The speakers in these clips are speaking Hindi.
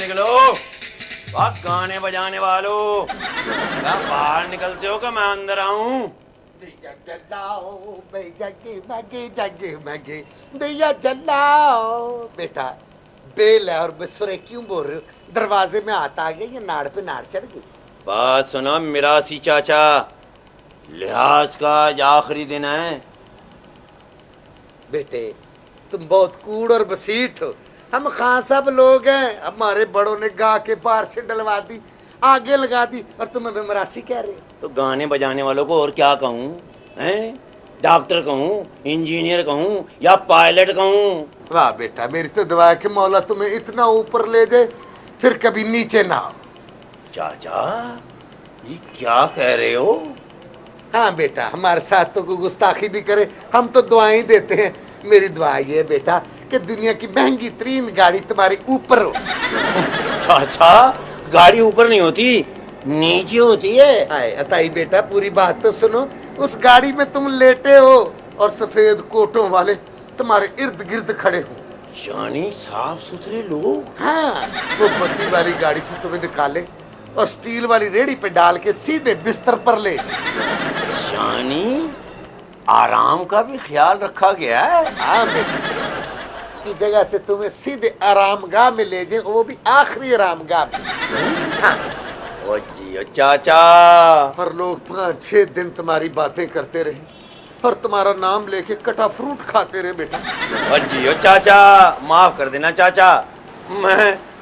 निकलो। बात गाने बजाने वालों, क्या बाहर निकलते हो कि मैं अंदर आऊं? दिया जलाओ बे जगे मगे दिया जलाओ। बेटा बेल है और बेसुरे क्यों बोल रहे हो? दरवाजे में हाथ आ गया या नाड़ पे नाड़ चढ़ गई? बात सुना मिरासी चाचा, लिहाज का आज आखिरी दिन है। बेटे तुम बहुत कूड़ और बसीठ हो। हम खान साहब लोग हैं, हमारे बड़ों ने गा के बाहर से डलवा दी, आगे लगा दी, और तुम हमें मरासी कह रहे हो? तो गाने बजाने वालों को और क्या कहूँ? हैं? डॉक्टर कहूँ, इंजीनियर कहूँ या पायलट कहूँ? वाह बेटा, मेरी तो दुआ है कि मौला तुम्हें इतना ऊपर ले जाए फिर कभी नीचे ना हो। चाचा ये क्या कह रहे हो? हाँ बेटा, हमारे साथ तो कोई गुस्ताखी भी करे हम तो दुआएं देते हैं। मेरी दुआ ये है बेटा कि दुनिया की महंगी तरीन गाड़ी तुम्हारे ऊपर हो। चाचा गाड़ी ऊपर नहीं होती, नीचे होती है। हाय अताई बेटा, पूरी बात तो सुनो। उस गाड़ी में तुम लेटे हो और सफेद कोटों वाले तुम्हारे इर्द गिर्द खड़े हो। यानी साफ सुथरे लोग। हाँ, वो बत्ती वाली गाड़ी से तुम्हें निकाले और स्टील वाली रेड़ी पे डाल के सीधे बिस्तर पर ले जाए। यानी आराम का भी ख्याल रखा गया है। हाँ बेटा, की जगह से तुम्हें सीधे आरामगाह में ले जाए, वो भी आखिरी आरामगाह में। हाँ। ओ जी चाचा। पर लोग 5-6 दिन तुम्हारी बातें करते रहे और तुम्हारा नाम लेके कटा फ्रूट खाते रहे बेटा। ओ जी ओ चाचा, माफ कर देना चाचा,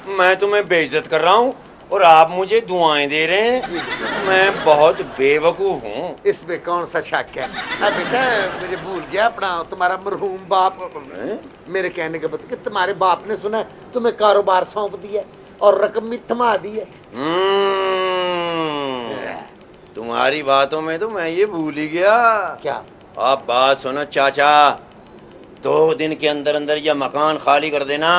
मैं तुम्हें बेइज्जत कर रहा हूँ और आप मुझे दुआएं दे रहे हैं। जी बेटा। मैं बहुत बेवकूफ हूँ। इसमें कौन सा शक है? बेटा मुझे भूल गया अपना तुम्हारा मरहूम बाप। मेरे कहने का मतलब कि तुम्हारे बाप ने सुना तुम्हें कारोबार सौंप दिया और रकम भी थमा दी है। तुम्हारी बातों में तो मैं ये भूल ही गया। क्या? आप बात सुनो चाचा, 2 दिन के अंदर अंदर यह मकान खाली कर देना,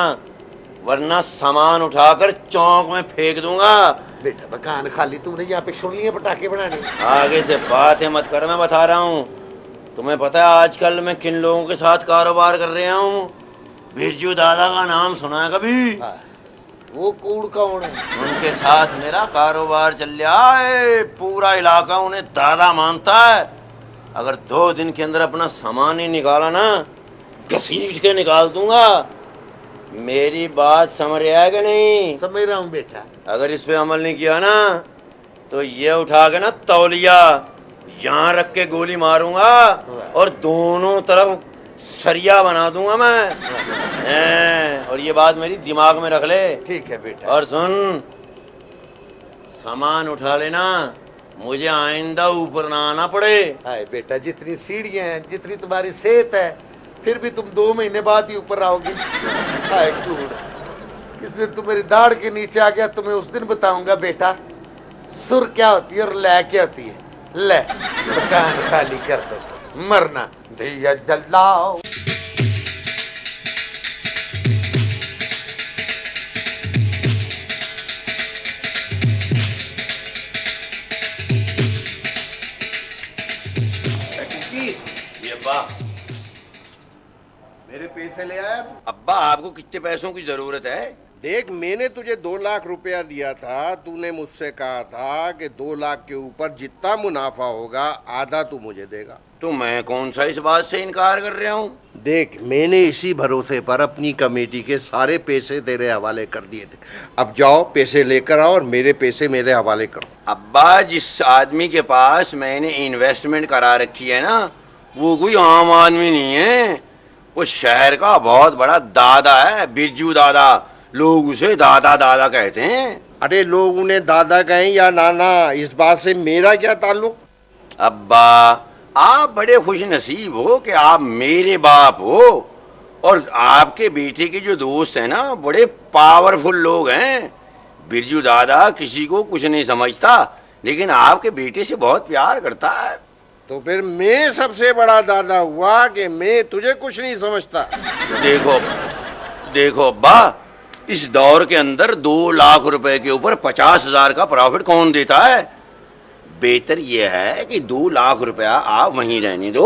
वरना सामान उठाकर चौक में फेंक दूंगा। बेटा मकान खाली तुमने यहाँ पे सुन लिए पटाखे बनाने? आगे से बातें मत कर, मैं बता रहा हूँ। तुम्हें पता है आजकल मैं किन लोगों के साथ कारोबार कर रहा हूँ? बिरजू दादा का नाम सुना है कभी? वो कूड़ कौन है? उनके साथ मेरा कारोबार चल रहा है। पूरा इलाका उन्हें दादा मानता है। अगर 2 दिन के अंदर अपना सामान ही निकाला ना, घसीट के निकाल दूंगा। मेरी बात समझ रहा है कि नहीं? समझ रहा हूँ बेटा। अगर इस पे अमल नहीं किया ना तो ये उठा के ना तौलिया यहाँ रख के गोली मारूंगा और दोनों तरफ सरिया बना दूंगा मैं। और ये बात मेरी दिमाग में रख ले। ठीक है बेटा। और सुन, सामान उठा लेना, मुझे आइंदा ऊपर ना आना पड़े। हाय बेटा, जितनी सीढ़ियां हैं, जितनी तुम्हारी सेहत है, फिर भी तुम 2 महीने बाद ही ऊपर आओगे। हाय कूड़, इस दिन तुम मेरी दाढ़ के नीचे आ गया, तुम्हें उस दिन बताऊंगा बेटा सुर क्या होती है और लै क्या होती है। ले मकान खाली कर दो, मरना दिया जलाओ। ये अब्बा, मेरे पैसे ले आया तू? अब्बा आपको कितने पैसों की जरूरत है? देख, मैंने तुझे 2 लाख रुपया दिया था। तूने मुझसे कहा था कि 2 लाख के ऊपर जितना मुनाफा होगा आधा तू मुझे देगा। तो मैं कौन सा इस बात से इनकार कर रहा हूँ? देख, मैंने इसी भरोसे पर अपनी कमेटी के सारे पैसे तेरे हवाले कर दिए थे। अब जाओ पैसे लेकर आओ और मेरे पैसे मेरे हवाले करो। अब्बा, जिस आदमी के पास मैंने इन्वेस्टमेंट करा रखी है ना, वो कोई आम आदमी नहीं है। वो शहर का बहुत बड़ा दादा है, बिरजू दादा। लोग उसे दादा दादा कहते हैं। अरे लोग उन्हें दादा कहें या नाना, इस बात से मेरा क्या ताल्लुक? अब्बा, आप बड़े खुश नसीब हो कि आप मेरे बाप हो और आपके बेटे के जो दोस्त हैं ना, बड़े पावरफुल लोग हैं। बिरजू दादा किसी को कुछ नहीं समझता, लेकिन आपके बेटे से बहुत प्यार करता है। तो फिर मैं सबसे बड़ा दादा हुआ कि मैं तुझे कुछ नहीं समझता? देखो देखो अब्बा, इस दौर के अंदर 2 लाख रुपए के ऊपर 50,000 का प्रॉफिट कौन देता है? बेहतर यह है कि 2 लाख रुपया आप वहीं रहने दो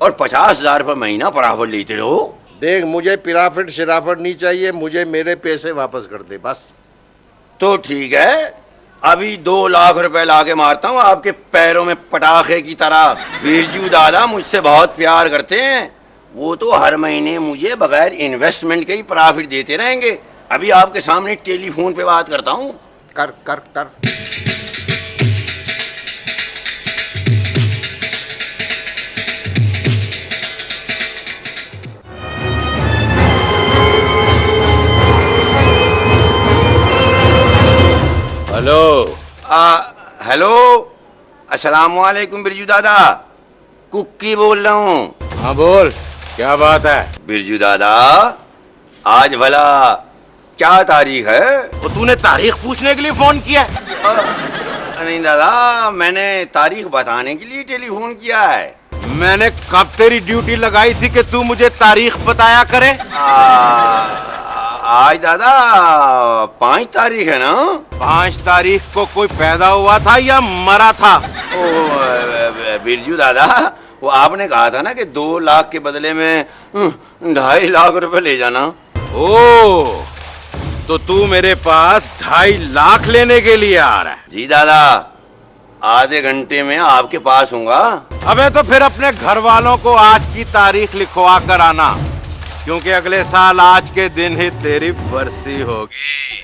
और 50,000 रुपये महीना प्रॉफिट लेते रहो। देख, मुझे पिराफिट शिराफिट नहीं चाहिए, मुझे मेरे पैसे वापस कर दे बस। तो ठीक है, अभी 2 लाख रुपए लाके मारता हूँ आपके पैरों में पटाखे की तरह। बिरजू दादा मुझसे बहुत प्यार करते हैं, वो तो हर महीने मुझे बगैर इन्वेस्टमेंट के ही प्रॉफिट देते रहेंगे। अभी आपके सामने टेलीफोन पे बात करता हूँ। कर कर कर। हेलो। हेलो, अस्सलाम वालेकुम बिरजू दादा, कुक्की बोल रहा हूँ। हाँ बोल, क्या बात है? बिरजू दादा, आज भला क्या तारीख है? वो तूने तारीख पूछने के लिए फोन किया? नहीं दादा, मैंने तारीख बताने के लिए टेलीफोन किया है। मैंने कब तेरी ड्यूटी लगाई थी कि तू मुझे तारीख बताया करे? आज दादा 5 तारीख है ना? 5 तारीख को कोई पैदा हुआ था या मरा था? ओ बिरजू दादा, वो आपने कहा था ना कि 2 लाख के बदले में 2.5 लाख रुपए ले जाना। ओ, तो तू मेरे पास 2.5 लाख लेने के लिए आ रहा है? जी दादा, आधे घंटे में आपके पास हूँगा। अबे तो फिर अपने घर वालों को आज की तारीख लिखवा कर आना, क्योंकि अगले साल आज के दिन ही तेरी बरसी होगी।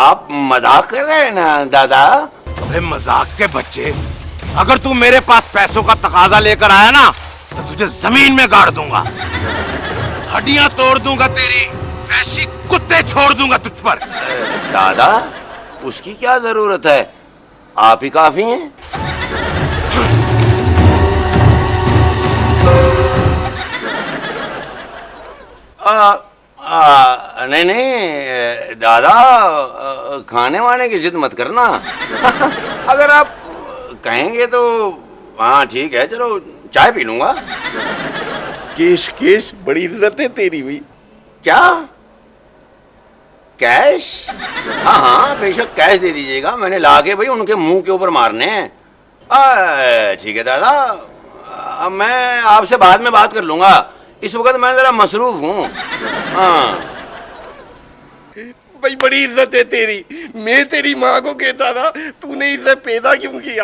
आप मजाक कर रहे हैं ना दादा? अबे मजाक के बच्चे, अगर तू मेरे पास पैसों का तकाजा लेकर आया ना तो तुझे जमीन में गाड़ दूंगा, हड्डियां तोड़ दूंगा तेरी, वैसी कुत्ते छोड़ दूंगा तुझ पर। दादा, उसकी क्या जरूरत है, आप ही काफी हैं। नहीं नहीं दादा, खाने वाने की जिद मत करना। अगर आप कहेंगे तो हाँ ठीक है, चलो चाय पी लूंगा। केश केश, बड़ी इज्जत है तेरी भी। क्या कैश? हाँ हाँ बेशक कैश दे दीजिएगा, मैंने लाके भाई उनके मुंह के ऊपर मारने हैं। ठीक है दादा, मैं आपसे बाद में बात कर लूंगा, इस वक्त मैं जरा मसरूफ हूँ। हाँ भाई बड़ी इज्जत है तेरी। मैं तेरी माँ को कहता था तूने इसे पैदा क्यों किया,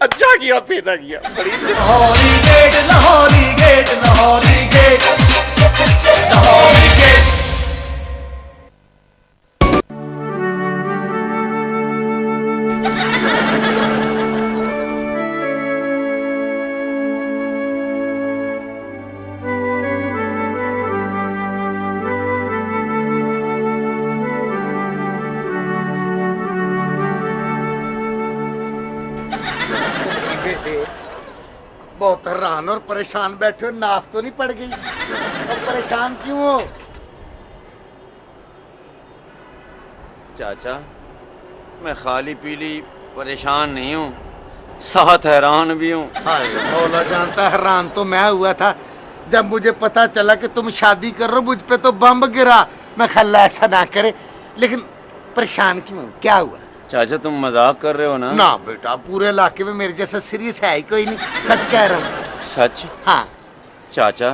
अच्छा किया पैदा किया। बड़ी इज्जत। Lahori gate, Lahori gate, Lahori gate, Lahori gate. बेटे बहुत हैरान और परेशान बैठे हो, नाफ तो नहीं पड़ गई? अब परेशान क्यों हो? चाचा, मैं खाली पीली परेशान नहीं हूँ, साथ हैरान भी हूँ। हाय मौला जानता, हैरान तो मैं हुआ था जब मुझे पता चला कि तुम शादी कर रहे हो। मुझ पे तो बम गिरा, मैं खल्ला ऐसा ना करे। लेकिन परेशान क्यों, क्या हुआ? चाचा तुम मजाक कर रहे हो ना? ना बेटा, पूरे इलाके में मेरे जैसा सीरियस है ही कोई नहीं, सच कह रहा हूँ। सच? हाँ चाचा,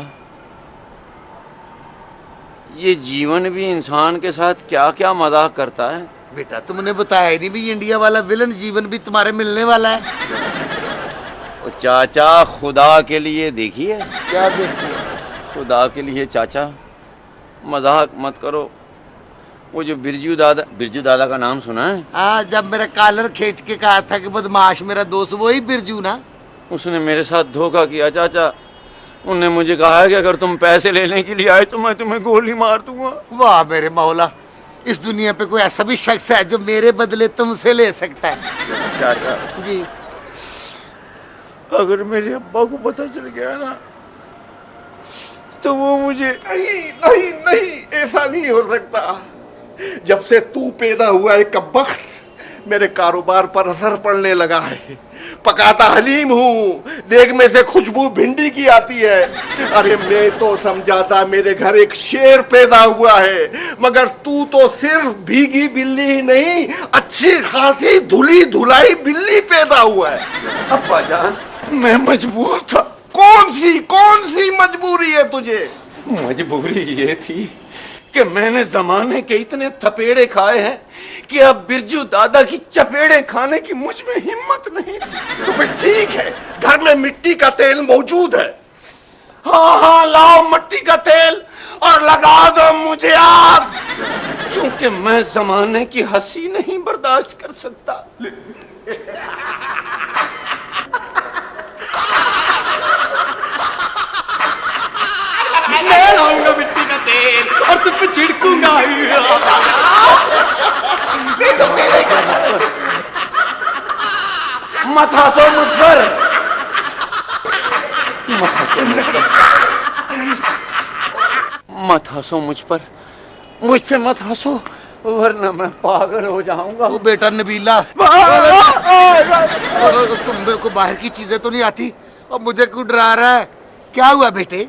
ये जीवन भी इंसान के साथ क्या क्या मजाक करता है। बेटा, तुमने बताया ही नहीं भी इंडिया वाला विलन जीवन भी तुम्हारे मिलने वाला है। ओ चाचा, खुदा के लिए देखिए। क्या देखो? खुदा के लिए चाचा, मजाक मत करो। वो जो बिरजू दादा का नाम सुना है? हाँ, जब मेरा कॉलर खींच के कहा था कि बदमाश मेरा दोस्त, वही बिरजू ना? उसने मेरे साथ धोखा किया चाचा। उन्होंने मुझे कहा है कि अगर तुम पैसे लेने के लिए आए तो मैं तुम्हें गोली मार दूंगा। वाह मेरे मौला, इस दुनिया पे कोई ऐसा भी शख्स है जो मेरे बदले तुमसे ले सकता है? चाचा जी, अगर मेरे अब्बा को पता चल गया ना तो वो मुझे नहीं नहीं नहीं, ऐसा नहीं हो सकता। जब से तू पैदा हुआ है कब्बख्त, मेरे कारोबार पर असर पड़ने लगा है। पकाता हलीम हूँ, देख में से खुशबू भिंडी की आती है। अरे मैं तो समझा था मेरे घर एक शेर पैदा हुआ है, मगर तू तो सिर्फ भीगी बिल्ली ही नहीं, अच्छी खासी धुली धुलाई बिल्ली पैदा हुआ है। अब्बा जान, मैं मजबूर था। कौन सी मजबूरी है तुझे? मजबूरी ये थी कि मैंने जमाने के इतने थपेड़े खाए हैं कि अब बिरजू दादा की चपेड़े खाने की मुझ में हिम्मत नहीं थी। तो फिर ठीक है, घर में मिट्टी का तेल मौजूद है। हाँ हाँ, लाओ मिट्टी का तेल और लगा दो मुझे आग, क्योंकि मैं जमाने की हंसी नहीं बर्दाश्त कर सकता। मैं लाऊंगा मिट्टी का तेल और तुम पे छिड़कूंगा। मत हंसो मुझ पर, मत हंसो मुझ पर, मुझ पे मत हंसो, वरना मैं पागल हो जाऊंगा। वो बेटा नबीला, तुम को बाहर की चीजें तो नहीं आती और मुझे क्यों डरा रहा है? क्या हुआ बेटे?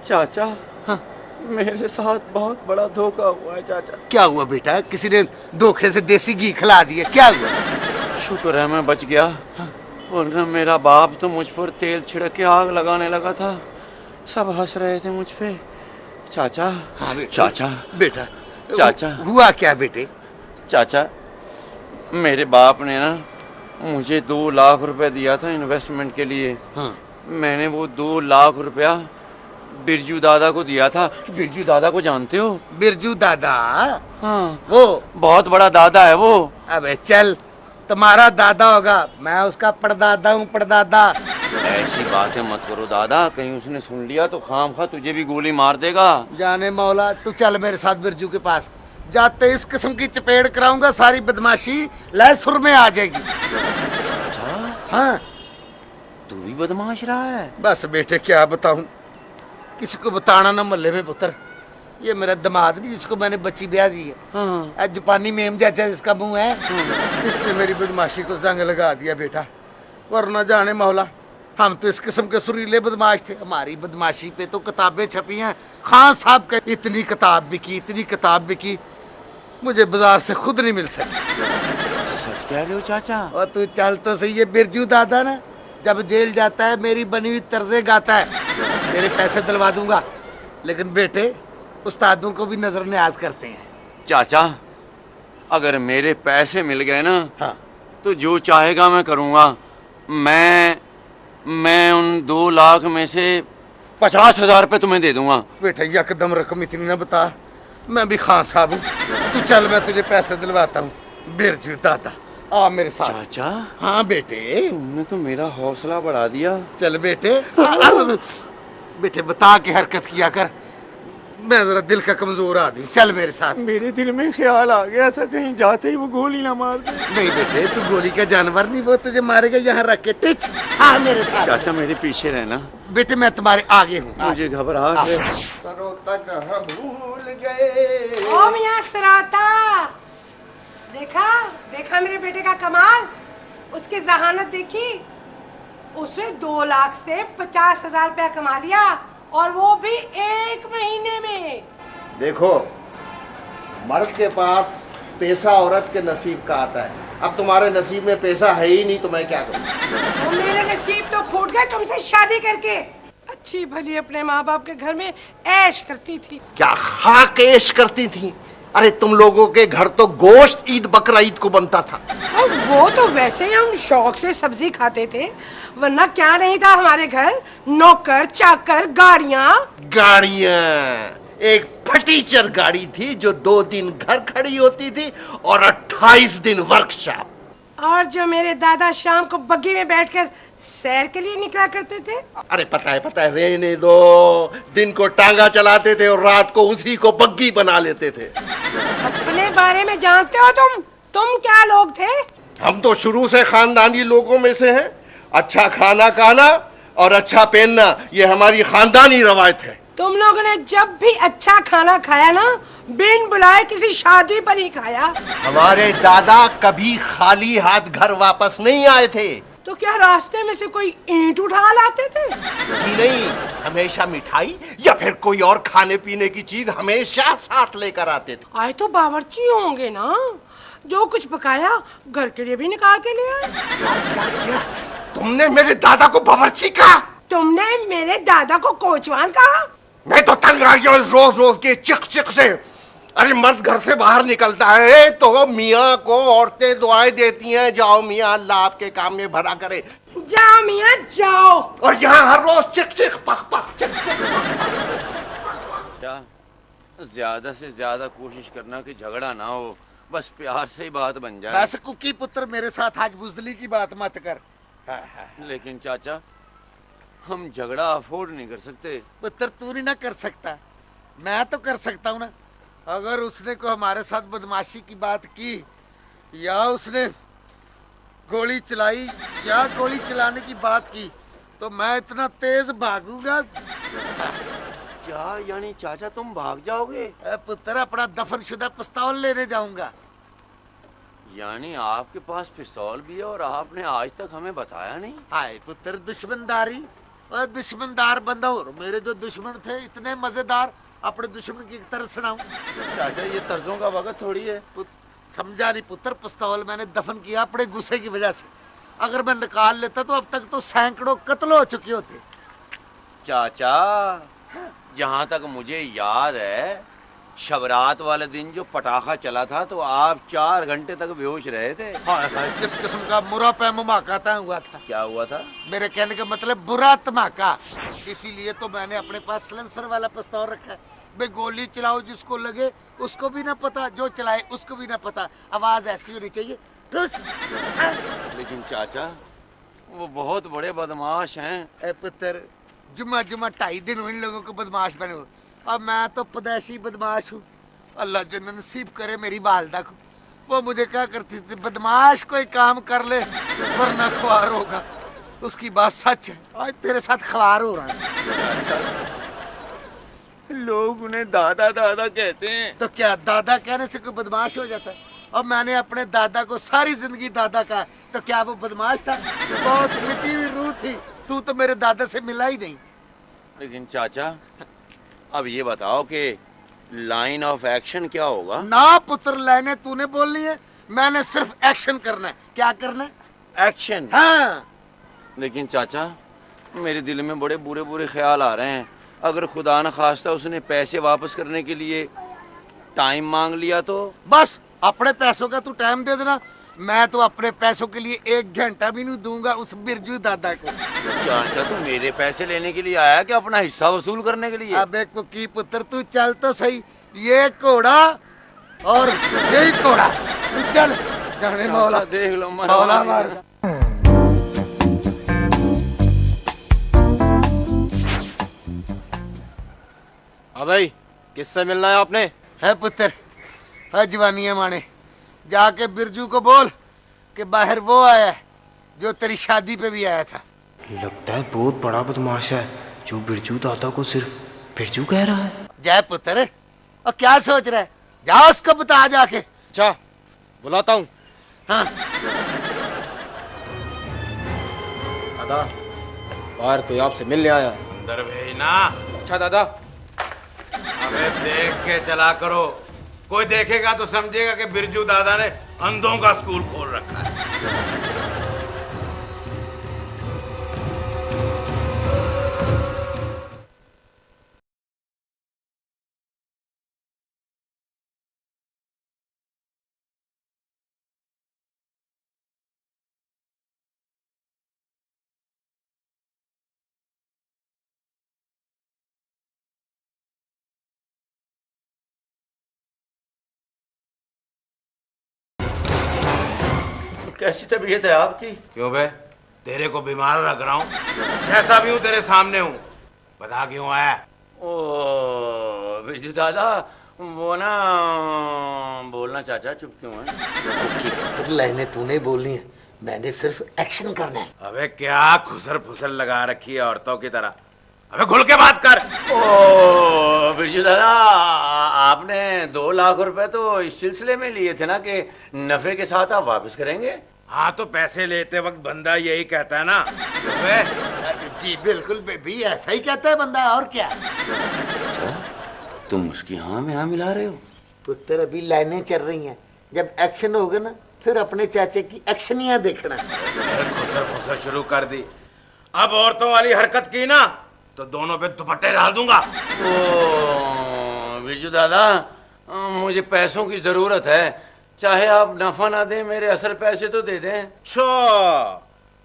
चाचा, हाँ, मेरे साथ बहुत बड़ा धोखा हुआ है चाचा। क्या हुआ बेटा? किसी ने धोखे से देसी घी खिला दिया? क्या हुआ? शुक्र है मैं बच गया, वरना मेरा बाप तो मुझ पर तेल छिड़क के आग लगाने लगा था। सब हंस रहे थे मुझ पे। चाचा, हाँ बेटा, चाचा, बेटा, चाचा, हुआ क्या बेटे? चाचा, मेरे बाप ने ना मुझे 2 लाख रुपए दिया था इन्वेस्टमेंट के लिए। हाँ। मैंने वो 2 लाख रुपया बिरजू दादा को दिया था। बिरजू दादा को जानते हो? बिरजू दादा? हाँ, वो बहुत बड़ा दादा है वो। अबे चल, तुम्हारा दादा होगा, मैं उसका परदादा हूँ, परदादा। ऐसी बातें मत करो दादा, कहीं उसने सुन लिया तो खामखा तुझे भी गोली मार देगा। जाने मौला, तू चल मेरे साथ बिरजू के पास। जाते इस किस्म की चपेड़ कराऊंगा, सारी बदमाशी लय सुर में आ जाएगी। चाचा, हाँ, तू भी बदमाश रहा है। बस बेटे क्या बताऊं, किसी को बताना ना मोहल्ले में पुत्र। ये मेरा दामाद नहीं, जिसको मैंने बच्ची ब्याह दी है, हाँ, आज जापानी मेम चाचा जिसका मुंह है, इसने मेरी बदमाशी को जंग लगा दिया बेटा। वरना जाने मौला, हम तो इस किस्म के सुरीले बदमाश थे। हमारी बदमाशी पे तो किताबें छपी हैं। खान साहब का इतनी किताब बिकी, इतनी किताब बिकी, मुझे बाजार से खुद नहीं मिल सकी। सच कह रहे हो चाचा? और तू चल तो सही, ये बिरजू दादा ना जब जेल जाता है मेरी बनी हुई तर्जे गाता है। तेरे पैसे दिलवा दूंगा, लेकिन बेटे उस्तादों को भी नजरअंदाज करते हैं। चाचा, अगर मेरे पैसे मिल गए ना, हाँ, तो जो चाहेगा मैं करूँगा। मैं उन 2 लाख में से 50,000 रुपये तुम्हें दे दूंगा। बेटा यकदम रकम इतनी ना बता, मैं भी खान साहब हूँ। तू चल, मैं तुझे पैसे दिलवाता हूँ। बिरजू दादा आ मेरे साथ। चाचा, हाँ बेटे, तुमने तो मेरा हौसला बढ़ा दिया। चल बेटे। बेटे बता के हरकत किया कर, मैं जरा दिल का कमजोर आदमी। चल मेरे साथ। मेरे दिल में ख्याल आ गया था कहीं जाते ही वो गोली ना मार दे। नहीं बेटे, तू गोली का जानवर नहीं, वो तुझे मारेगा। यहाँ रख के टिच। हाँ मेरे साथ। चाचा, मेरे पीछे रहना। बेटे मैं तुम्हारे आगे हूँ। मुझे घबराहट है। सरों तक हम भूल गए। ओ मियां सराता, देखा देखा मेरे बेटे का कमाल। उसकी जहानत देखी, उसने 2 लाख से 50,000 रुपया कमा लिया, और वो भी 1 महीने में। देखो, मर्द के पास पैसा औरत के नसीब का आता है। अब तुम्हारे नसीब में पैसा है ही नहीं, तो मैं क्या करूं? और मेरे नसीब तो फूट गए तुमसे शादी करके। अच्छी भली अपने माँ बाप के घर में ऐश करती थी। क्या खाक ऐश करती थी? अरे तुम लोगों के घर तो गोश्त ईद बकरा ईद को बनता था। और वो तो वैसे ही हम शौक से सब्जी खाते थे, वरना क्या नहीं था हमारे घर। नौकर चाकर, गाड़ियाँ। एक फटीचर गाड़ी थी जो 2 दिन घर खड़ी होती थी और 28 दिन वर्कशॉप। और जो मेरे दादा शाम को बग्गी में बैठकर सैर के लिए निकला करते थे। अरे पता है, रहने दो। दिन को टांगा चलाते थे और रात को उसी को बग्गी बना लेते थे। अपने बारे में जानते हो तुम क्या लोग थे? हम तो शुरू से खानदानी लोगों में से हैं। अच्छा खाना खाना और अच्छा पहनना, ये हमारी खानदानी रवायत है। तुम लोगों ने जब भी अच्छा खाना खाया ना, बिन बुलाए किसी शादी पर ही खाया। हमारे दादा कभी खाली हाथ घर वापस नहीं आए थे। तो क्या रास्ते में से कोई ईंट उठा लाते थे? जी नहीं, हमेशा मिठाई या फिर कोई और खाने पीने की चीज हमेशा साथ लेकर आते थे। आए तो बावर्ची होंगे ना, जो कुछ पकाया घर के लिए भी निकाल के ले आए। क्या तुमने मेरे दादा को बावर्ची कहा? तुमने मेरे दादा को कोचवान कहा? मैं तो तंग आ गया रोज रोज के चिक चिक से। अरे मर्द घर से बाहर निकलता है तो मियाँ को औरतें दुआएं देती हैं, जाओ मियाँ अल्लाह आपके काम में भला करे। जाओ मियाँ जाओ। और यहाँ हर रोज चिक चिक पक पक चिक चिक। क्या ज्यादा से ज्यादा कोशिश करना कि झगड़ा ना हो, बस प्यार से ही बात बन जाए। बस कुकी पुत्र मेरे साथ आज बुजदली की बात मत कर। लेकिन चाचा हम झगड़ा अफोर्ड नहीं कर सकते। पुत्र तू नहीं ना कर सकता, मैं तो कर सकता हूँ ना। अगर उसने को हमारे साथ बदमाशी की बात की या उसने गोली चलाई या गोली चलाने की बात की तो मैं इतना तेज भागूंगा। क्या यानी चाचा तुम भाग जाओगे? पुत्र अपना दफनशुदा पिस्तौल लेने जाऊंगा। यानी आपके पास पिस्तौल भी है और आपने आज तक हमें बताया नहीं? हाय पुत्र दुश्मनदारी और दुश्मनदार बंदा हो। मेरे जो दुश्मन थे इतने मजेदार, अपने दुश्मन की तरह सुनाऊं? चाचा ये तर्जों का वक्त थोड़ी है। समझा नहीं पुत्र, पिस्तौल मैंने दफन किया अपने गुस्से की वजह से। अगर मैं निकाल लेता तो अब तक तो सैकड़ों कत्ल हो चुके होते। चाचा जहाँ तक मुझे याद है शबरात वाले दिन जो पटाखा चला था तो आप 4 घंटे तक बेहोश रहे थे। हाय हाय किस किस्म का मुरा पे धमाका तय हुआ था। क्या हुआ था? मेरे कहने का मतलब बुरा धमाका। इसीलिए तो मैंने अपने पास सिलेंसर वाला पिस्तौल रखा है। भाई गोली चलाओ जिसको लगे उसको भी ना पता, जो चलाए उसको भी ना पता, आवाज ऐसी होनी चाहिए ठुस। लेकिन चाचा वो बहुत बड़े बदमाश हैं। ए पुत्र जुम्मा 2.5 दिन हुए इन लोगों को बदमाश बने हुए। अब मैं तो पदैशी बदमाश हूँ। अल्लाह जन्नत नसीब करे मेरी वालदा को। वो मुझे क्या करती थी, बदमाश कोई काम कर ले वरना ख्वार होगा। उसकी बात सच है, आज तेरे साथ ख्वार हो रहा है। चाचा लोग उन्हें दादा दादा कहते हैं। तो क्या दादा कहने से कोई बदमाश हो जाता है? अब मैंने अपने दादा को सारी जिंदगी दादा कहा तो क्या वो बदमाश था? बहुत मिटी हुई रूह थी। तू तो मेरे दादा से मिला ही नहीं। लेकिन चाचा अब ये बताओ कि लाइन ऑफ एक्शन क्या होगा? ना पुत्र लाइने तूने बोलनी है, मैंने सिर्फ एक्शन करना है। क्या करना है? एक्शन। हाँ। लेकिन चाचा मेरे दिल में बड़े बुरे बुरे ख्याल आ रहे हैं। अगर खुदा न खास्ता उसने पैसे वापस करने के लिए टाइम मांग लिया तो? बस अपने पैसों का तू टाइम दे देना, मैं तो अपने पैसों के लिए 1 घंटा भी नहीं दूंगा उस बिरजू दादा को। चाचा तू मेरे पैसे लेने के लिए आया कि अपना हिस्सा वसूल करने के लिए? अबे कुकी पुत्र तू चल तो सही, ये घोड़ा और यही घोड़ा, तू चल। जाने मौला देख लो मौला मार। हाँ भाई किससे मिलना है आपने? है पुत्र है जवानी है माने, जाके बिरजू को बोल कि बाहर वो आया है जो तेरी शादी पे भी आया था। लगता है बहुत बड़ा बदमाश है जो बिरजू दादा को सिर्फ बिरजू कह रहा है। जय पुत्र, और क्या सोच रहा है? जा उसको बता जाके। अच्छा बुलाता हूँ। हाँ दादा बाहर कोई आपसे मिलने आया। अंदर भेजना। अच्छा दादा। अबे देख के चला करो, कोई देखेगा तो समझेगा कि बिरजू दादा ने अंधों का स्कूल खोल रखा है। कैसी तबीयत है आपकी? क्यों बे, तेरे को बीमार रख रहा हूँ? जैसा भी हूँ तेरे सामने हूँ, बता क्यों आया? ओ बिरजू दादा वो ना बोलना चाचा चुप क्यों है? कुकी पुत्र लाइने तूने बोलनी है, मैंने सिर्फ एक्शन करना है। अबे क्या खुसर फुसर लगा रखी है औरतों की तरह, अबे खुल के बात कर। ओ बिरजू दादा आपने 2 लाख रुपए तो इस सिलसिले में लिए थे ना कि नफे के साथ आप वापस करेंगे? हाँ तो पैसे लेते वक्त बंदा यही कहता है ना। अबे जी बिल्कुल बेबी ऐसा ही कहता है बंदा, और क्या। अच्छा तुम उसकी हाँ में हाँ मिला रहे हो? पुत्र अभी लाइनें चल रही हैं, जब एक्शन होगा ना फिर अपने चाचे की एक्शनियां देखना। खुसर फुसर शुरू कर दी। अब औरतों वाली हरकत की ना तो दोनों पे दुपट्टे डाल दूंगा। ओ बिरजू दादा मुझे पैसों की जरूरत है, चाहे आप नफा ना दें, मेरे असल पैसे तो दे दें। अच्छा,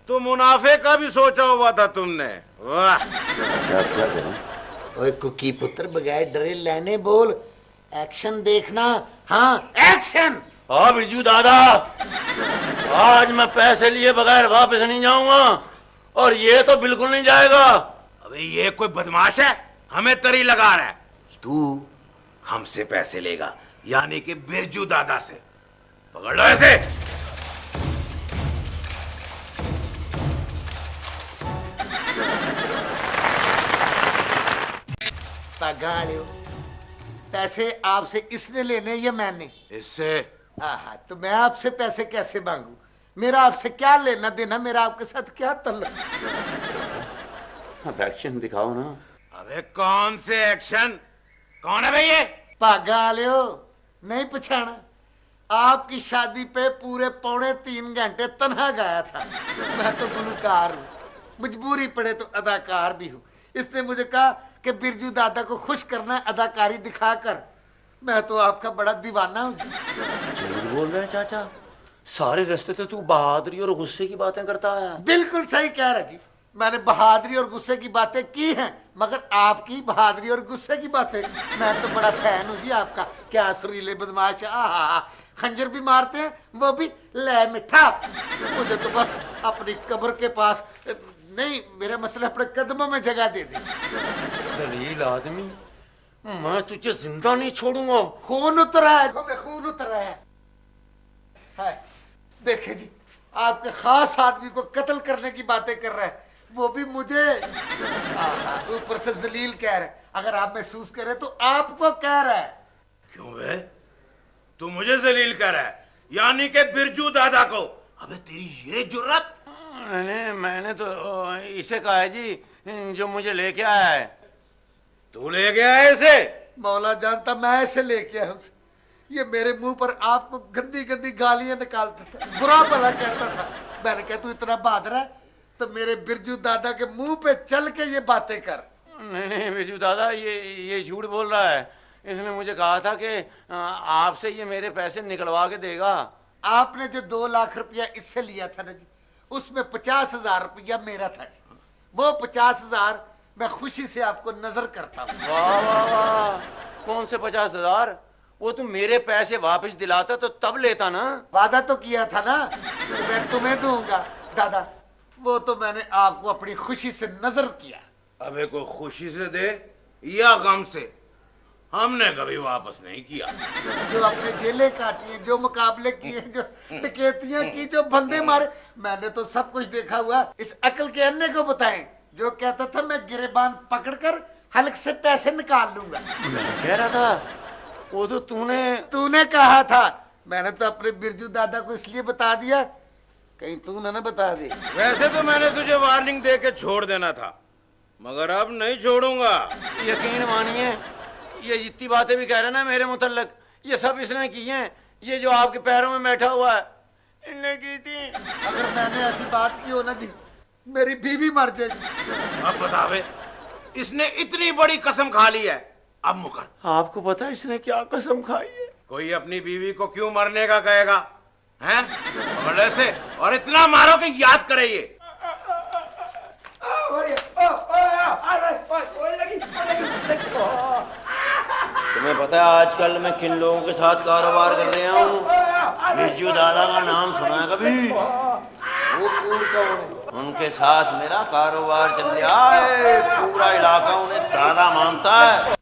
तो मुनाफे का भी सोचा हुआ था तुमने? वाह। अच्छा अब क्या करूं? ओए कुकी पुत्र, बगैर डरे लेने बोल, एक्शन देखना। हाँ एक्शन। हाँ बिरजू दादा, आज मैं पैसे लिए बगैर वापस नहीं जाऊंगा, और ये तो बिल्कुल नहीं जाएगा। अबे ये कोई बदमाश है, हमें तरी लगा रहा है। तू हमसे पैसे लेगा, यानी कि बिरजू दादा से। पकड़ लो ऐसे। पगाड़ियो, पैसे आपसे इसने लेने या मैंने? इससे। हाँ, तो मैं आपसे पैसे कैसे मांगू? मेरा आपसे क्या लेना देना, मेरा आपके साथ क्या तल्लुक? अब एक्शन दिखाओ ना। अबे कौन से एक्शन? कौन है भाई ये? पागलियो, नहीं पछाना? आपकी शादी पे पूरे 3.25 घंटे तन्हा गाया था। मैं तो गुलकार हूँ, मजबूरी पड़े तो अदाकार भी हूँ। इसने मुझे कहा कि बिरजू दादा को खुश करना है अदाकारी दिखाकर। मैं तो आपका बड़ा दीवाना हूँ। झूठ बोल रहे चाचा, सारे रास्ते तो तू बहादुरी और गुस्से की बातें करता है। बिल्कुल सही कह रहा जी, मैंने बहादुरी और गुस्से की बातें की हैं, मगर आपकी बहादुरी और गुस्से की बातें, मैं तो बड़ा फैन हूँ जी आपका। क्या सुरीले बदमाश, आहा, खंजर भी मारते हैं, वो भी ले मिठा। मुझे तो बस अपनी कब्र के पास, नहीं मेरा मतलब अपने कदमों में जगह दे दीजिए। जलील आदमी, मैं तुझे जिंदा नहीं छोड़ूंगा। खून उतरा है, खून उतरा है। देखे जी, आपके खास आदमी को कत्ल करने की बातें कर रहा है, वो भी मुझे। ऊपर से जलील कह रहा है। अगर आप महसूस करें तो आपको कह रहा है। क्यों बे? तू मुझे जलील कर रहा है, यानी कि बिरजू दादा को? अबे तेरी ये जुर्रत? नहीं, मैंने तो इसे कहा है जी जो मुझे लेके आया है। तू ले गया है इसे? मौला जानता मैं ऐसे लेके आया हूं। ये मेरे मुंह पर आपको गंदी गंदी गालियां निकालता था, बुरा भला कहता था। मैंने कहा तू इतना बहादुर है तो मेरे बिरजू दादा के मुंह पे चल के ये बातें कर। नहीं बिरजू दादा, ये झूठ बोल रहा है। इसने मुझे कहा था कि आपसे ये मेरे पैसे निकलवा के देगा। आपने जो 2 लाख रुपया इससे लिया था ना जी, उसमें 50,000 रुपया मेरा था जी। वो 50,000 मैं खुशी से आपको नजर करता हूँ। वाह वाह वाह, कौन से 50,000? वो तुम मेरे पैसे वापस दिलाता तो तब लेता ना। वादा तो किया था ना कि मैं तुम्हें दूंगा दादा, वो तो मैंने आपको अपनी खुशी से नजर किया। अबे कोई खुशी से दे या गम से, हमने कभी वापस नहीं किया। जो अपने जेलें काटी हैं, जो मुकाबले किए, जो डकैतियां की, जो बंदे मारे, मैंने तो सब कुछ देखा हुआ। इस अकल के अन्य को बताएं जो कहता था मैं गिरेबान पकड़कर हल्क से पैसे निकाल लूंगा। मैं कह रहा था, वो तो तूने कहा था। मैंने तो अपने बिरजू दादा को इसलिए बता दिया कहीं तू ना बता दे। वैसे तो मैंने तुझे वार्निंग दे के छोड़ देना था, मगर अब नहीं छोड़ूंगा। यकीन मानिए, ये जितनी बातें भी कह रहे ना मेरे मुतल्लक, ये सब इसने की हैं। ये जो आपके पैरों में बैठा हुआ है, इनने की थी। अगर मैंने ऐसी बात की हो ना जी, मेरी बीवी मर जाएगी। अब बतावे, इसने इतनी बड़ी कसम खा ली है, अब मुकर। आपको पता है इसने क्या कसम खाई है? कोई अपनी बीवी को क्यों मरने का कहेगा, हैं? पकड़ ऐसे और इतना मारो कि याद करे ये। तुम्हें पता है आजकल मैं किन लोगों के साथ कारोबार कर रहा हूँ? बिरजू दादा का नाम सुना है कभी? वो कूड़ कौन है? उनके साथ मेरा कारोबार चल रहा है, पूरा इलाका उन्हें दादा मानता है।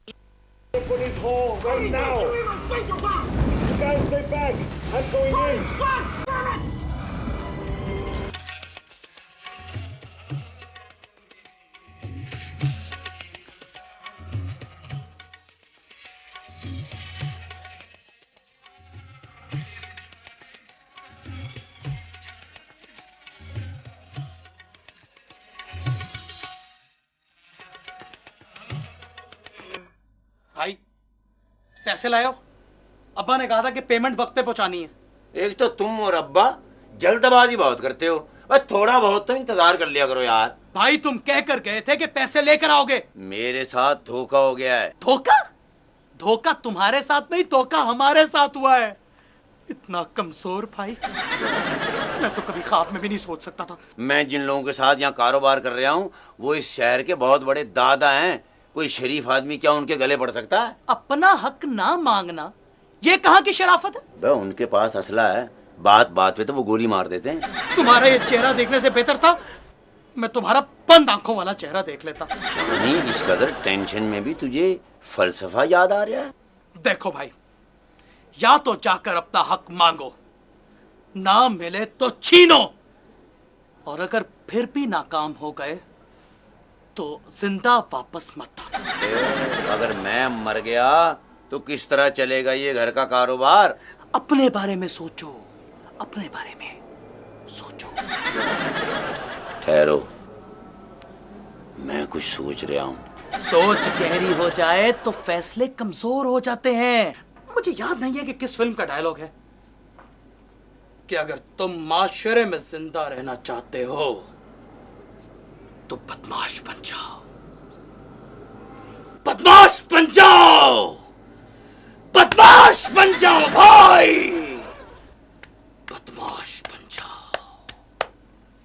भाई पैसे लायो? अब्बा ने कहा था कि पेमेंट वक्त पे पहुंचानी है। एक तो तुम और अब्बा जल्दबाजी बहुत करते हो, बस थोड़ा बहुत तो इंतजार कर लिया करो यार। भाई तुम कह कर गए थे कि पैसे लेकर आओगे। मेरे साथ धोखा हो गया है। धोखा? धोखा तुम्हारे साथ नहीं, धोखा हमारे साथ हुआ है। इतना कमजोर भाई मैं तो कभी ख्वाब में भी नहीं सोच सकता था। मैं जिन लोगों के साथ यहाँ कारोबार कर रहा हूँ वो इस शहर के बहुत बड़े दादा हैं। कोई शरीफ आदमी क्या उनके गले पड़ सकता है? अपना हक ना मांगना ये कहाँ की शराफत है? बे उनके पास असला है, बात बात पे तो वो गोली मार देते हैं। तुम्हारा ये चेहरा देखने से बेहतर था मैं तुम्हारा बंद आंखों वाला चेहरा देख लेता। यानी इस कदर टेंशन में भी तुझे फलसफा याद आ रहा है? देखो भाई, या तो जाकर अपना हक मांगो, ना मिले तो छीनो, और अगर फिर भी नाकाम हो गए तो जिंदा वापस मत आना। अगर मैं मर गया तो किस तरह चलेगा ये घर का कारोबार? अपने बारे में सोचो, अपने बारे में सोचो। ठहरो, मैं कुछ सोच रहा हूँ। सोच गहरी हो जाए तो फैसले कमजोर हो जाते हैं। मुझे याद नहीं है कि किस फिल्म का डायलॉग है कि अगर तुम माशरे में जिंदा रहना चाहते हो तो बदमाश बन जाओ, बदमाश बन जाओ, बदमाश बन जाओ भाई, बदमाश बन जाओ।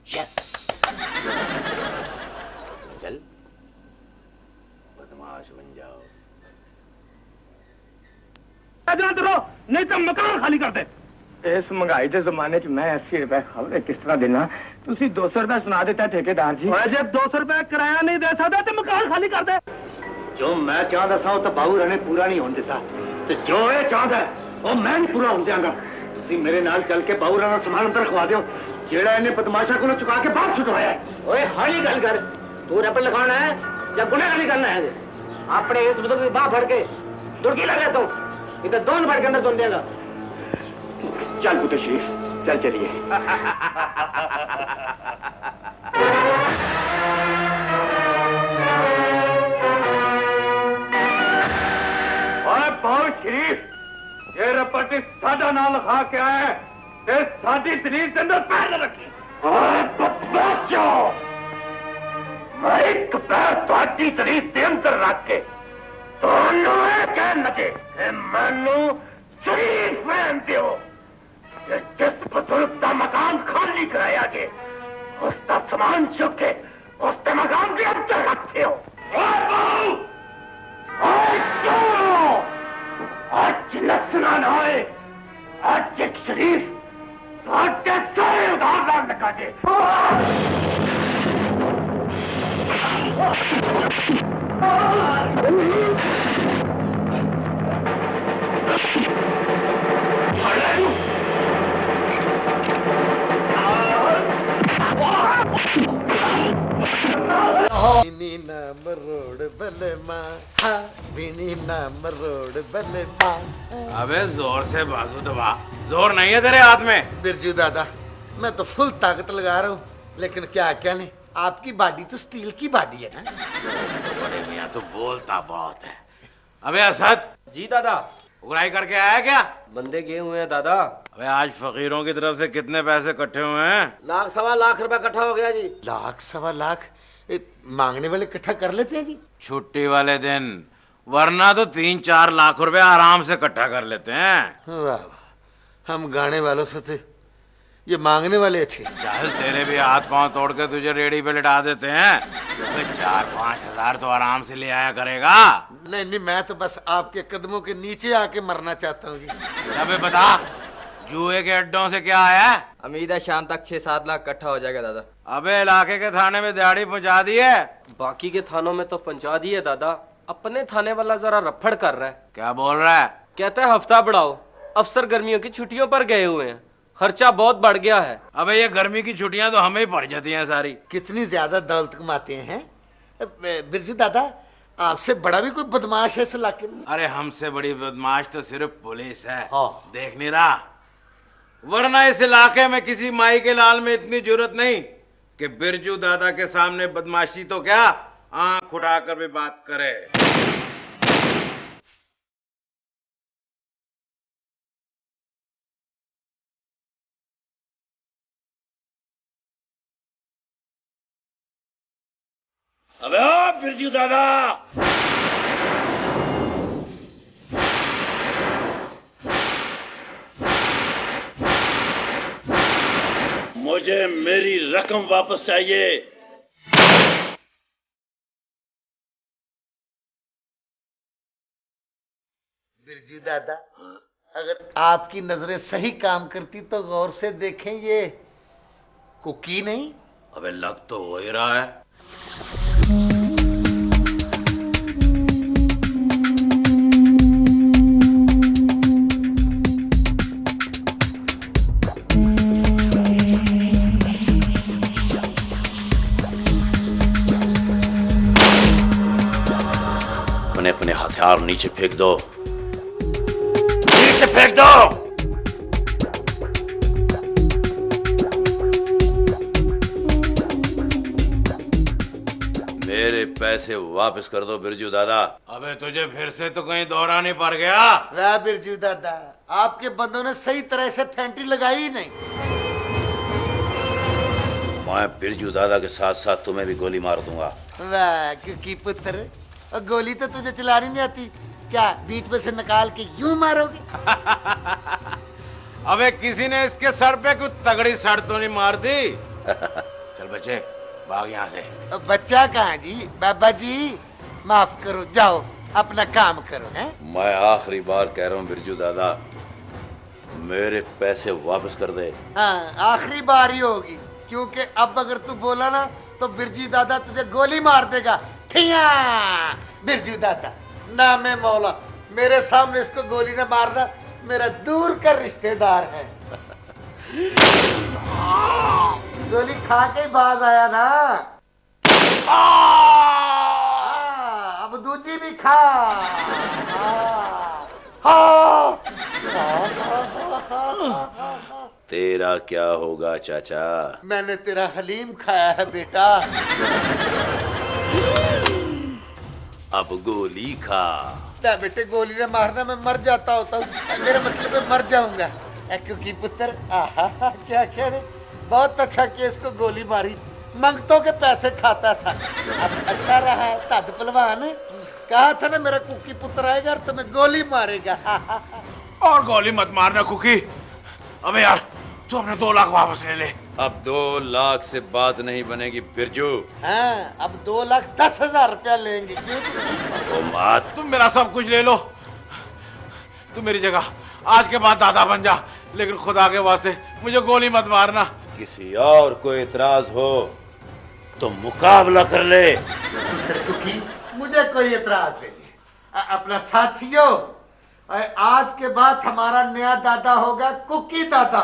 यस, चल बदमाश बन जाओ। नहीं तो मकान खाली कर दे। इस महंगाई के जमाने च मैं 80 रुपए खबरे किस तरह देना? तुसी 200 रुपए सुना देता ठेकेदार जी। जब 200 रुपए किराया नहीं दे सकता तो मकान खाली कर दे। जो मैं चाहता था तो बाबू रहने पूरा नहीं होने देता, तो जो ये चाहता है वो मैं नहीं पूरा हो जाऊंगा। तुसी मेरे नाल चल के बाबू रहना सामान अंदर रखवा दो, जेड़ा इन्हें बदमाशा को चुका के बाहर छुटवाया है। ओए हाली गल कर, तू रैपर लिखाना है या गुनेगारी करना है? अपने इस बुजुर्ग की बाह फड़ के दुर्गी लगे तो इधर दोनों भर के अंदर दोन देगा। चल पुत्र शरीफ, चल चलिए। बहुत शरीफ, ये रपटी सादा ना लिखा के आए, ते सादी तरीर के अंदर पैर न रखी। बदमाशो, मैं एक पैर सादी तरीर के अंदर रख के दोनों कह नचे मैनू शरीफ बहन दो। जिस बुजुर्ग का मकान खाली कराया के उसका सामान चुक के उसके मकान के अंदर रखते हो। आज लसना ना है, आज एक शरीफ साढ़े सारे उधार लगा दे। बिनी नाम रोड बलमा, हाँ बिनी नाम रोड बलमा। अबे जोर से बाजू दबा, जोर नहीं है तेरे हाथ में। बिरजू दादा, मैं तो फुल ताकत लगा रहा हूँ, लेकिन क्या क्या नहीं, आपकी बॉडी तो स्टील की बॉडी है ना। तो बड़े मियाँ तो बोलता बहुत है। अबे असद जी दादा। उगराई करके आया क्या? बंदे गए हुए हैं दादा। अबे आज फकीरों की तरफ से कितने पैसे इकट्ठे हुए हैं? 1.25 लाख रुपए इकट्ठा हो गया जी। 1.25 लाख मांगने वाले इकट्ठा कर लेते हैं जी छुट्टी वाले दिन, वरना तो 3-4 लाख रुपए आराम से इकट्ठा कर लेते हैं। वाह, हम गाने वालों से थे, ये मांगने वाले अच्छे। चल तेरे भी हाथ पांव तोड़ के तुझे रेडी पे लिटा देते हैं। अबे 4-5 हजार तो आराम से ले आया करेगा। नहीं नहीं, मैं तो बस आपके कदमों के नीचे आके मरना चाहता हूँ जी। अच्छा बे बता, जुए के अड्डों से क्या आया? उम्मीद है शाम तक 6-7 लाख इकट्ठा हो जाएगा दादा। अबे इलाके के थाने में दिहाड़ी पहुंचा दी है? बाकी के थानों में तो पहुंचा दी है दादा, अपने थाने वाला जरा रफड़ कर रहा है। क्या बोल रहा है? कहता है हफ्ता बढ़ाओ, अफसर गर्मियों की छुट्टियों पर गए हुए हैं, खर्चा बहुत बढ़ गया है। अबे ये गर्मी की छुट्टियां तो हमें ही पड़ जाती हैं सारी। कितनी ज्यादा दौलत कमाते हैं बिरजू दादा, आपसे बड़ा भी कोई बदमाश है इस इलाके में? अरे हमसे बड़ी बदमाश तो सिर्फ पुलिस है, हाँ। देख नहीं रहा? वरना इस इलाके में किसी माई के लाल में इतनी जरूरत नहीं कि बिरजू दादा के सामने बदमाशी तो क्या, आंख उठाकर भी बात करे। अबे ओ बिरजू दादा, मुझे मेरी रकम वापस चाहिए। बिरजू दादा, अगर आपकी नजरें सही काम करती तो गौर से देखें, ये कुकी नहीं। अबे लग तो हो ही रहा है। अपने अपने हथियार नीचे फेंक दो, नीचे फेंक दो। मेरे पैसे वापस कर दो बिरजू दादा। अबे तुझे फिर से तो कहीं दौरा नहीं पड़ गया? वाह बिरजू दादा, आपके बंदों ने सही तरह से फेंटी लगाई ही नहीं। मैं बिरजू दादा के साथ साथ तुम्हें भी गोली मार दूंगा। वाह क्योंकि पुत्र, और गोली तो तुझे चलानी नहीं आती क्या? बीच में से निकाल के यूं मारोगे? अबे किसी ने इसके सर पे कुछ तगड़ी सड़ तो नहीं मार दी? चल बच्चे भाग यहाँ से। बच्चा कहाँ जी? बाबा जी माफ करो, जाओ अपना काम करो। हैं? मैं आखिरी बार कह रहा हूँ बिरजू दादा, मेरे पैसे वापस कर दे। हाँ, आखिरी बार ही होगी, क्योंकि अब अगर तू बोला ना तो बिरजू दादा तुझे गोली मार देगा। ठिया! बिरजू दादा ना मैं मौला, मेरे सामने इसको गोली ना मारना, मेरा दूर का रिश्तेदार है। गोली खा के भाग आया ना। अब दूसरी भी खा। तेरा क्या होगा चाचा? मैंने तेरा हलीम खाया है बेटा। अब गोली खा। ना बेटे, गोली ना मारना, मैं मर जाता होता हूँ। मेरा मतलब मैं मर जाऊंगा। क्योंकि पुत्र, आहा क्या कह रहे, बहुत अच्छा किया इसको गोली मारी, मंगतों के पैसे खाता था। अब अच्छा रहा है, तद पहलवान कहा था ना मेरा कुकी पुत्र आएगा और तुम्हें गोली मारेगा। और गोली मत मारना कुकी। अबे यार तू अपने 2 लाख वापस ले ले। अब 2 लाख से बात नहीं बनेगी बिरजू। हाँ, अब 2,10,000 रुपया लेंगे। क्यों? हुकूमत, तुम मेरा सब कुछ ले लो, तू मेरी जगह आज के बाद दादा बन जा, लेकिन खुदा के वास्ते मुझे गोली मत मारना। किसी और को इतराज हो तो मुकाबला कर ले। कुकी, मुझे कोई इतराज नहीं। अपना साथियों, आज के बाद हमारा नया दादा होगा कुकी दादा,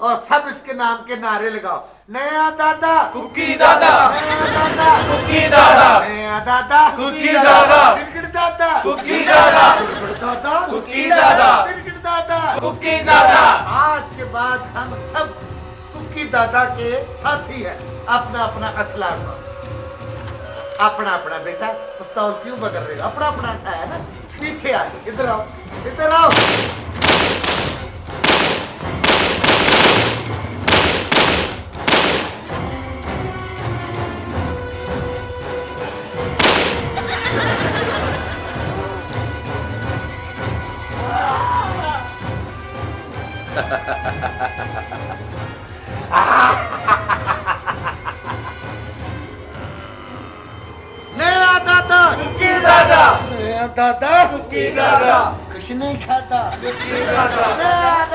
और सब इसके नाम के नारे लगाओ। नया दादा कुकी दादा, नया दादा कुकी दादा, नया दादा कुकी दादा, गिरगिट दादा कुकी दादा, गुड़गुड़ दादा कुकी दादा, गिरगिट दादा कुकी दादा। आज के बाद हम सब कुकी दादा के साथी हैं। अपना अपना असला उठाओ। अपना अपना बेटा, पिस्तौल क्यों बदल रहे हो? अपना अपना उठाया ना, पीछे आ जाओ। इधर आओ, इधर आओ। नया दादा कुकी दादा, नया दादा कुकी दादा, कुछ नहीं खाता। कुकी दादा। नया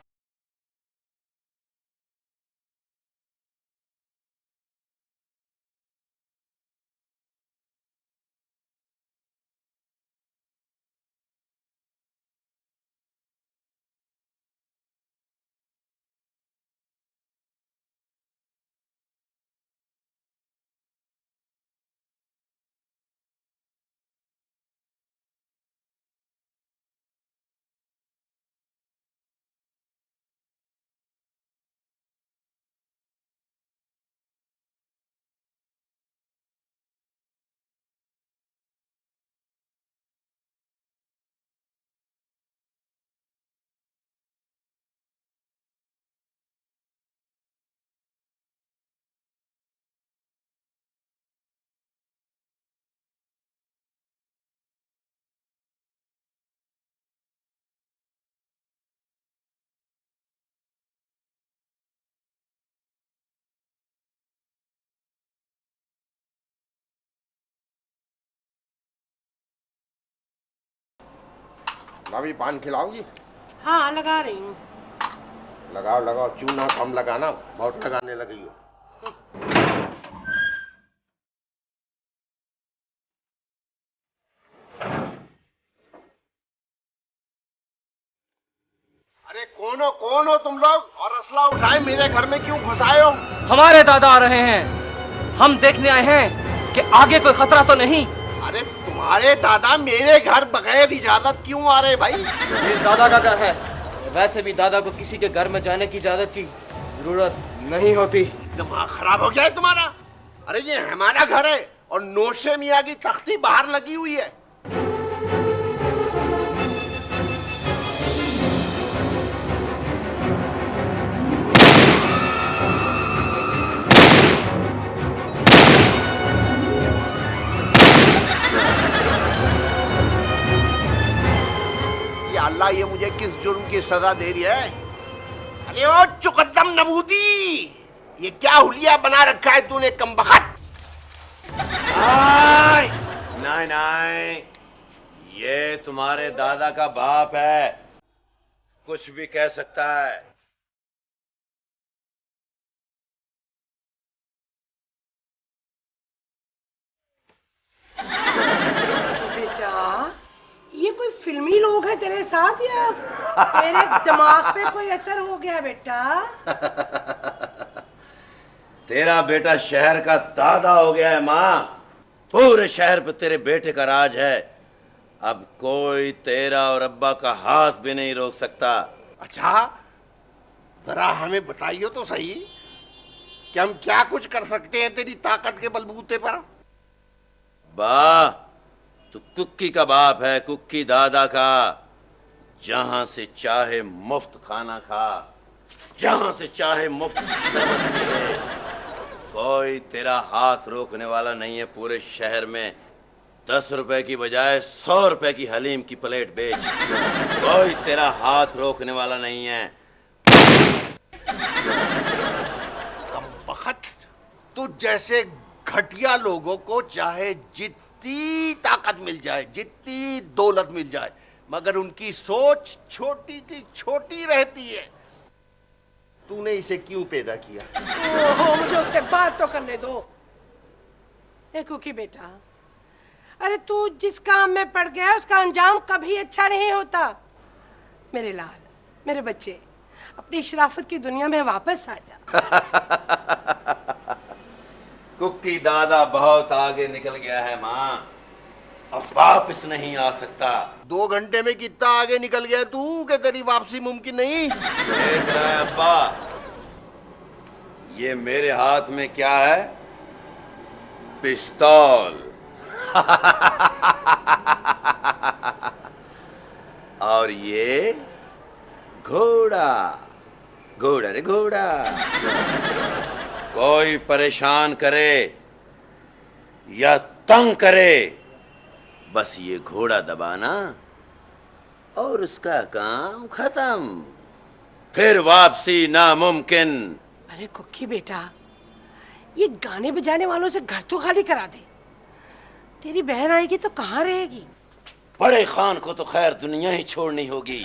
भाभी पान खिलाओगी? हाँ लगा रही हूँ। लगाओ लगाओ, चूना कम लगाना, बहुत लगाने लगी हो। अरे कौन हो तुम लोग, और असला उठाए मेरे घर में क्यों घुस आए हो? हमारे दादा आ रहे हैं, हम देखने आए हैं कि आगे कोई खतरा तो नहीं। अरे तुम्हारे दादा मेरे घर बगैर इजाजत क्यों आ रहे भाई? ये दादा का घर है, वैसे भी दादा को किसी के घर में जाने की इजाजत की जरूरत नहीं होती। दिमाग खराब हो गया है तुम्हारा? अरे ये हमारा घर है और नौशे मियाँ की तख्ती बाहर लगी हुई है। अल्लाह ये मुझे किस जुर्म की सजा दे रही है? अरे ओ चुकद्दम नबूदी, ये क्या हुलिया बना रखा है तूने कमबख्त? नहीं नहीं, ये तुम्हारे दादा का बाप है, कुछ भी कह सकता है। बेटा ये कोई फिल्मी लोग हैं तेरे साथ या तेरे दिमाग पे कोई असर हो गया बेटा? तेरा बेटा शहर का दादा हो गया है माँ, पूरे शहर पे तेरे बेटे का राज है। अब कोई तेरा और अब्बा का हाथ भी नहीं रोक सकता। अच्छा जरा हमें बताइए तो सही कि हम क्या कुछ कर सकते हैं तेरी ताकत के बलबूते पर? वाह, तू कुक्की का बाप है, कुक्की दादा का। जहां से चाहे मुफ्त खाना खा, जहां से चाहे मुफ्त शरबत पिए, कोई तेरा हाथ रोकने वाला नहीं है। पूरे शहर में 10 रुपए की बजाय 100 रुपए की हलीम की प्लेट बेच, कोई तेरा हाथ रोकने वाला नहीं है। कमबख्त, तू जैसे घटिया लोगों को चाहे जितनी ताकत मिल जाए, जितनी दौलत मिल जाए, मगर उनकी सोच छोटी की छोटी रहती है। तूने इसे क्यों पैदा किया? ओहो, मुझे उससे बात तो करने दो। ए कुकी बेटा, अरे तू जिस काम में पड़ गया उसका अंजाम कभी अच्छा नहीं होता। मेरे लाल, मेरे बच्चे, अपनी शराफत की दुनिया में वापस आ जा। कुक्की दादा बहुत आगे निकल गया है माँ, अब वापस नहीं आ सकता। 2 घंटे में कितना आगे निकल गया तू कि तेरी वापसी मुमकिन नहीं? देख रहा है अब्बा, ये मेरे हाथ में क्या है? पिस्तौल। और ये घोड़ा, घोड़ा रे घोड़ा। कोई परेशान करे या तंग करे, बस ये घोड़ा दबाना और उसका काम खत्म, फिर वापसी नामुमकिन। अरे कुकी बेटा, ये गाने बजाने वालों से घर तो खाली करा दे। तेरी बहन आएगी तो कहाँ रहेगी? बड़े खान को तो खैर दुनिया ही छोड़नी होगी।